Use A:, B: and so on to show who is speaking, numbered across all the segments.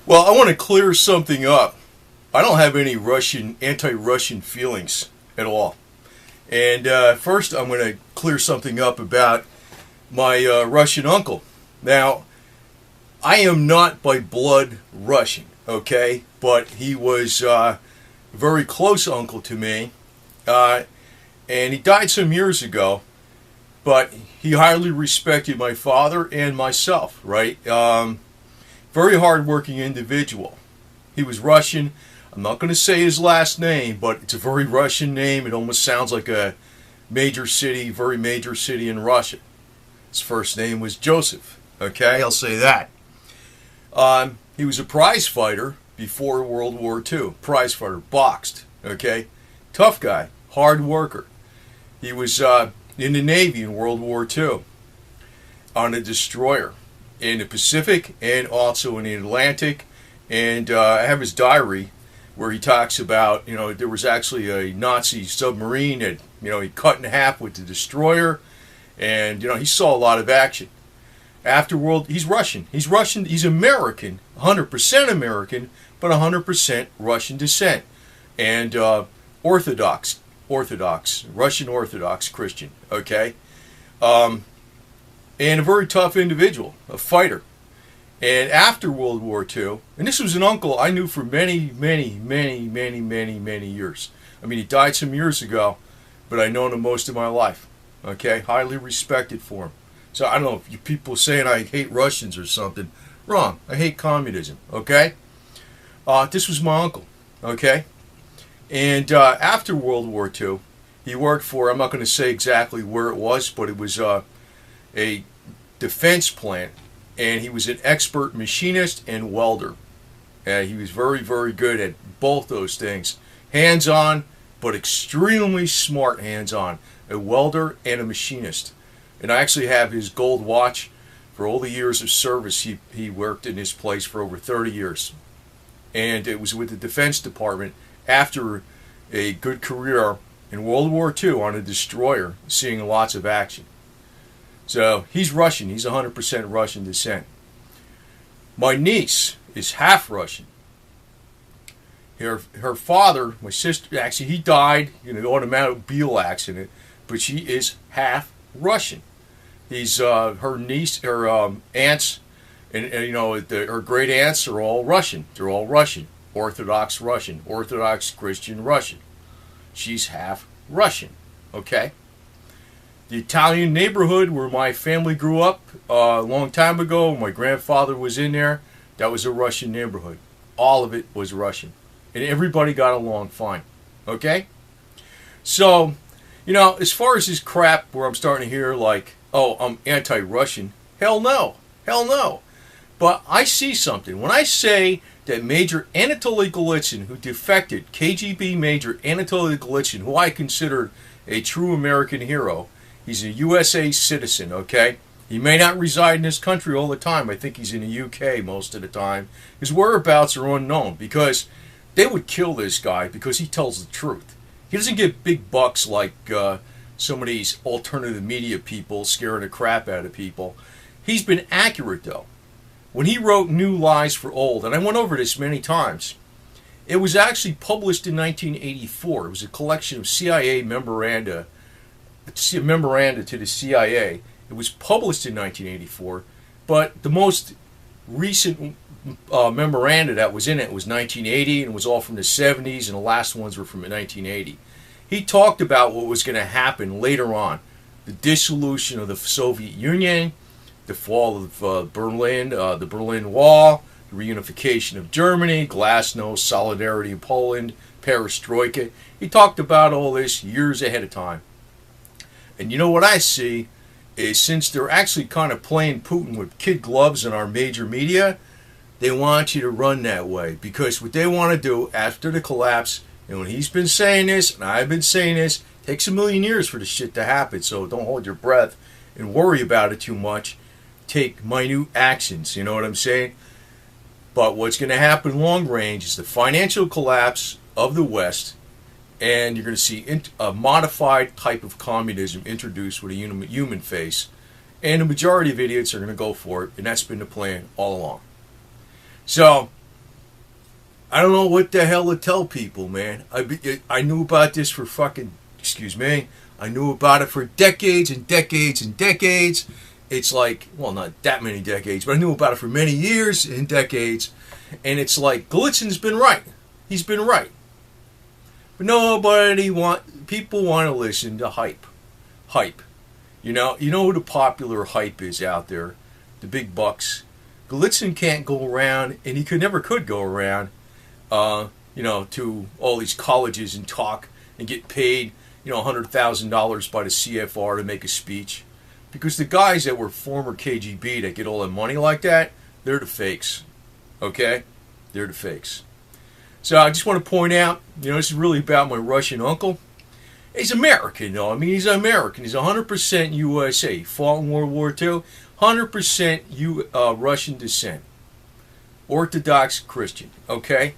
A: Well, I want to clear something up. I don't have any anti-Russian feelings at all. And first, I'm going to clear something up about my Russian uncle. Now, I am not by blood Russian, okay? But he was a very close uncle to me. And he died some years ago. But he highly respected my father and myself, right? Very hard-working individual. He was Russian. I'm not going to say his last name, but it's a very Russian name. It almost sounds like a major city, very major city in Russia. His first name was Joseph. Okay, I'll say that. He was a prize fighter before World War II. Prize fighter, boxed. Okay, tough guy, hard worker. He was in the Navy in World War II on a destroyer in the Pacific and also in the Atlantic. And I have his diary where he talks about, there was actually a Nazi submarine that, he cut in half with the destroyer. And, he saw a lot of action. He's Russian. He's American, 100% American, but 100% Russian descent. And Russian Orthodox Christian, okay? And a very tough individual, a fighter. And after World War II, and this was an uncle I knew for many, many, many, many, many, many years. I mean, he died some years ago, but I've known him most of my life, okay? Highly respected for him. So I don't know if you people saying I hate Russians or something. Wrong. I hate communism, okay? This was my uncle, okay? And after World War II, he worked for, I'm not going to say exactly where it was, but it was a defense plant. And he was an expert machinist and welder. He was very, very good at both those things. Hands-on, but extremely smart hands-on. A welder and a machinist. And I actually have his gold watch for all the years of service. He worked in this place for over 30 years. And it was with the Defense Department after a good career in World War II on a destroyer, seeing lots of action. So he's Russian. He's 100% Russian descent. My niece is half Russian. Her father, my sister, actually he died in an automobile accident, but she is half Russian. He's her niece, her aunts, and her great aunts are all Russian. They're all Russian, Orthodox Christian Russian. She's half Russian. Okay. The Italian neighborhood where my family grew up a long time ago, my grandfather was in there, that was a Russian neighborhood. All of it was Russian. And everybody got along fine. Okay? So, as far as this crap where I'm starting to hear like, oh, I'm anti-Russian, hell no. Hell no. But I see something. When I say that Major Anatoly Golitsyn, who defected, KGB Major Anatoly Golitsyn, who I consider a true American hero, he's a USA citizen, okay? He may not reside in this country all the time. I think he's in the UK most of the time. His whereabouts are unknown because they would kill this guy because he tells the truth. He doesn't get big bucks like some of these alternative media people scaring the crap out of people. He's been accurate, though. When he wrote New Lies for Old, and I went over this many times, it was actually published in 1984. It was a collection of CIA memoranda to the CIA. It was published in 1984, but the most recent memoranda that was in it was 1980, and it was all from the 70s, and the last ones were from 1980. He talked about what was going to happen later on, the dissolution of the Soviet Union, the fall of Berlin, the Berlin Wall, the reunification of Germany, Glasnost, solidarity in Poland, perestroika. He talked about all this years ahead of time. And you know what I see is since they're actually kind of playing Putin with kid gloves in our major media, they want you to run that way. Because what they want to do after the collapse, and when he's been saying this, and I've been saying this, it takes a million years for this shit to happen. So don't hold your breath and worry about it too much. Take minute actions, you know what I'm saying? But what's going to happen long range is the financial collapse of the West, and you're going to see a modified type of communism introduced with a human face. And the majority of idiots are going to go for it, and that's been the plan all along. So, I don't know what the hell to tell people, man. I knew about this for fucking, excuse me, I knew about it for decades and decades and decades. It's like, well, not that many decades, but I knew about it for many years and decades. And it's like, Gallitzin's been right. He's been right. But people want to listen to hype. Hype. You know who the popular hype is out there? The big bucks. Gallitzin can't go around, and he never could go around, to all these colleges and talk and get paid, $100,000 by the CFR to make a speech. Because the guys that were former KGB that get all the money like that, they're the fakes. Okay? They're the fakes. So I just want to point out, this is really about my Russian uncle. He's American, though. I mean, he's American. He's 100% USA. He fought in World War II. 100% Russian descent. Orthodox Christian. Okay?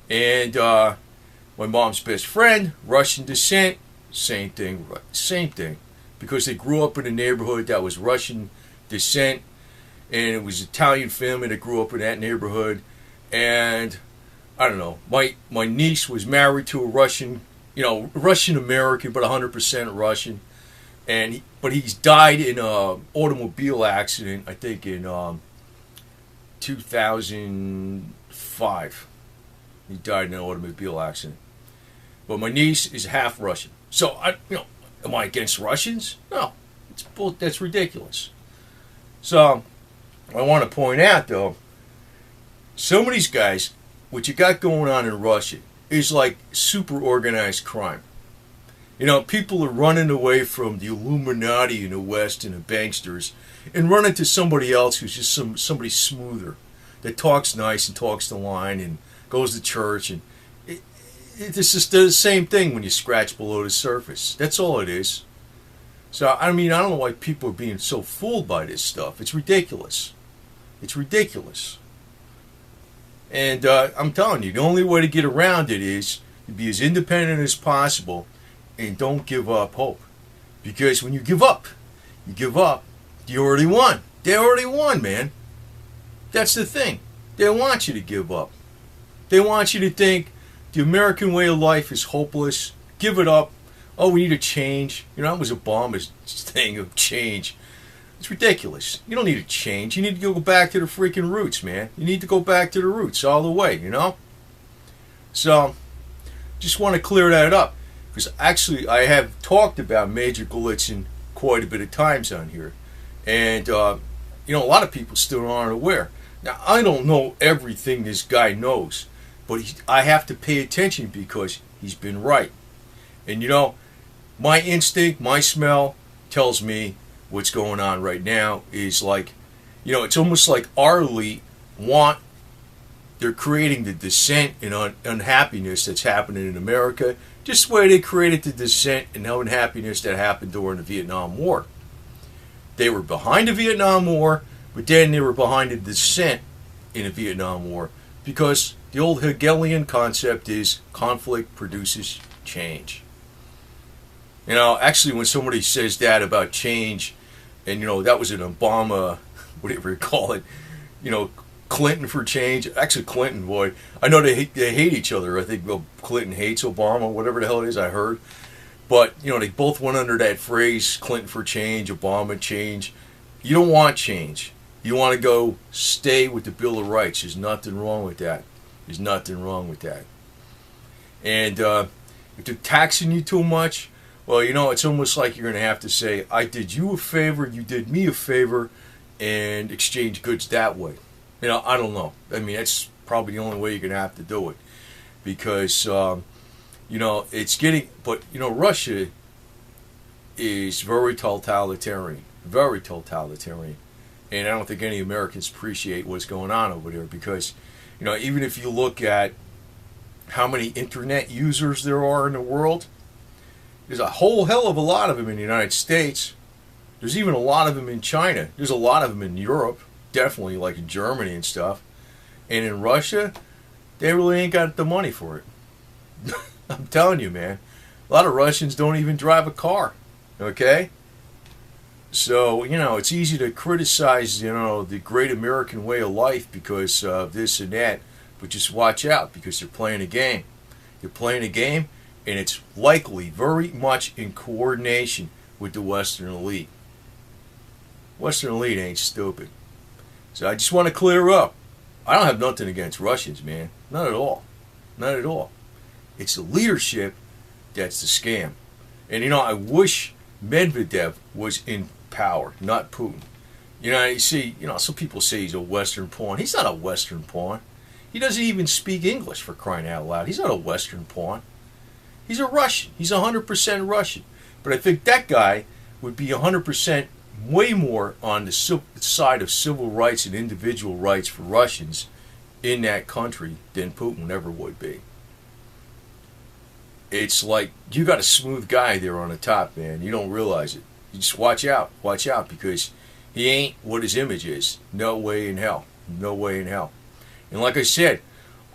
A: And my mom's best friend, Russian descent. Same thing. Same thing. Because they grew up in a neighborhood that was Russian descent. And it was Italian family that grew up in that neighborhood. And I don't know. My niece was married to a Russian, Russian American, but 100% Russian. But he's died in an automobile accident, I think in 2005. He died in an automobile accident. But my niece is half Russian. So am I against Russians? No, that's ridiculous. So I want to point out though, some of these guys, what you got going on in Russia is like super organized crime. People are running away from the Illuminati in the West and the banksters and running to somebody else who's just somebody smoother that talks nice and talks the line and goes to church. And it's just the same thing when you scratch below the surface. That's all it is. So, I don't know why people are being so fooled by this stuff. It's ridiculous. It's ridiculous. And I'm telling you, the only way to get around it is to be as independent as possible and don't give up hope. Because when you give up, you already won. They already won, man. That's the thing. They want you to give up. They want you to think the American way of life is hopeless. Give it up. Oh, we need a change. That was Obama's thing of change. It's ridiculous. You don't need a change. You need to go back to the freaking roots, man. You need to go back to the roots all the way, So, just want to clear that up. Because actually, I have talked about Major Gallitzin quite a bit of times on here. And, a lot of people still aren't aware. Now, I don't know everything this guy knows. But I have to pay attention because he's been right. And, my instinct, my smell tells me what's going on right now is like, it's almost like our elite they're creating the dissent and unhappiness that's happening in America, just the way they created the dissent and unhappiness that happened during the Vietnam War. They were behind the Vietnam War, but then they were behind the dissent in the Vietnam War because the old Hegelian concept is conflict produces change. Actually, when somebody says that about change, and that was an Obama, whatever you call it, Clinton for change. Actually, Clinton, boy, I know they hate each other. I think Clinton hates Obama, whatever the hell it is. I heard, but they both went under that phrase: Clinton for change, Obama change. You don't want change. You want to go stay with the Bill of Rights. There's nothing wrong with that. There's nothing wrong with that. And if they're taxing you too much, well, it's almost like you're going to have to say, I did you a favor, you did me a favor, and exchange goods that way. I don't know. I mean, that's probably the only way you're going to have to do it. Because, it's getting, but, Russia is very totalitarian. Very totalitarian. And I don't think any Americans appreciate what's going on over there because, even if you look at how many internet users there are in the world, there's a whole hell of a lot of them in the United States. There's even a lot of them in China. There's a lot of them in Europe, definitely like in Germany and stuff. And in Russia, they really ain't got the money for it. I'm telling you, man. A lot of Russians don't even drive a car. Okay? So, it's easy to criticize, the great American way of life because of this and that. But just watch out, because they're playing a game. They're playing a game, and it's likely very much in coordination with the Western elite. Western elite ain't stupid. So I just want to clear up. I don't have nothing against Russians, man. Not at all. Not at all. It's the leadership that's the scam. And I wish Medvedev was in power, not Putin. You see, some people say he's a Western pawn. He's not a Western pawn. He doesn't even speak English, for crying out loud. He's not a Western pawn. He's a Russian. He's 100% Russian. But I think that guy would be 100% way more on the side of civil rights and individual rights for Russians in that country than Putin ever would be. It's like you got a smooth guy there on the top, man. You don't realize it. You just watch out, because he ain't what his image is. No way in hell. No way in hell. And like I said,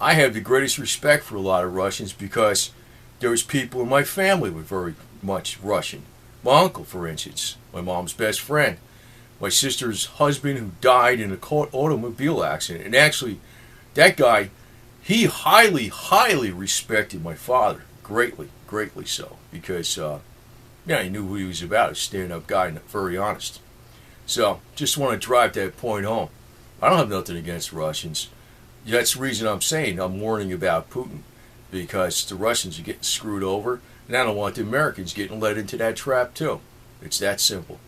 A: I have the greatest respect for a lot of Russians, because there was people in my family who were very much Russian. My uncle, for instance, my mom's best friend, my sister's husband, who died in an automobile accident. And actually, that guy, he highly, highly respected my father. Greatly, greatly so. Because, he knew who he was about. A stand-up guy, and very honest. So, just want to drive that point home. I don't have nothing against Russians. That's the reason I'm saying I'm warning about Putin. Because the Russians are getting screwed over, and I don't want the Americans getting led into that trap too. It's that simple.